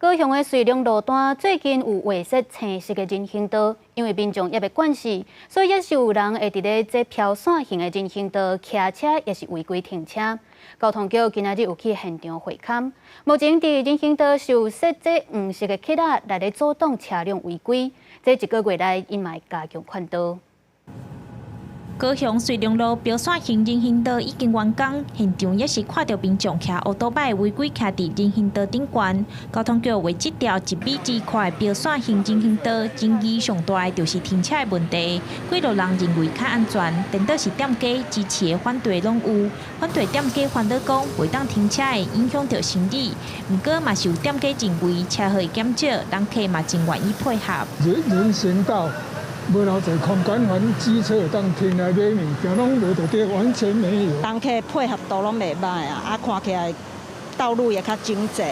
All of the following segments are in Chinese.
高雄的瑞隆路段最近有画设青色的人行道，因为民众也未管事，所以也是有人会伫咧这飘线型的人行道骑车，也是违规停车。交通局今仔日有去现场会勘，目前伫人行道是有设这黄色的铁仔来咧阻挡车辆违规，这一个月来因嘛加强看到。 高雄瑞隆路标线型人行道已经完工，现场也是看到民众骑乌多摆违规骑伫人行道顶悬。交通局为这条1米2宽的标线型人行道，争议上大的就是停车的问题。几路人认为较安全，颠倒是店家支持的反对拢有。反对店家烦恼讲，袂当停车会影响到生意。不过嘛是有店家认为车费减少，人客嘛真愿意配合。人行道。 无偌侪空间，还机车当停来买物件，拢无得到，完全没有。人客配合度拢袂歹啊，看起来道路也较整齐，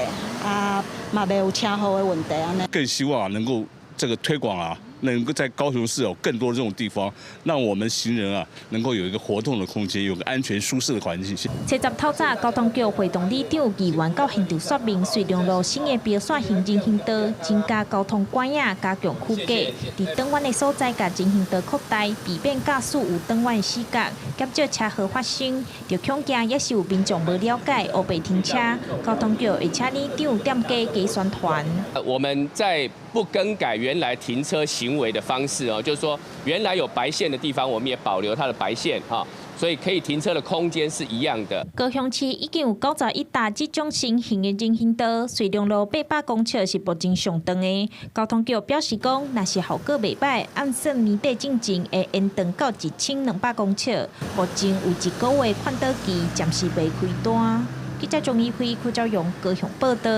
嘛袂有车祸的问题安尼。更希望能够这个推广能够在高雄市有更多这种地方，让我们行人能够有一个活动的空间，有个安全舒适的环境。70透早，交通局会同里长议员到现场说明，瑞隆路新的标线型人行道增加交通管影，加强区隔，伫转弯的所在甲人行道扩大，避免驾驶有转弯的死角，减少车祸发生。就恐惊也是有民众无了解，乌白停车，交通局会请里长店家加宣传。我们在不更改原来停车行为的方式就是说原来有白线的地方，我们也保留它的白线所以可以停车的空间是一样的。高雄市已经有91搭这种新型的人行道，瑞隆路800公尺是目前上长的。交通局表示讲，若是效果袂歹，按算年底进程会延长到1200公尺。目前有1个月看到期，暂时未开单。记者钟义辉、邱兆勇高雄报道。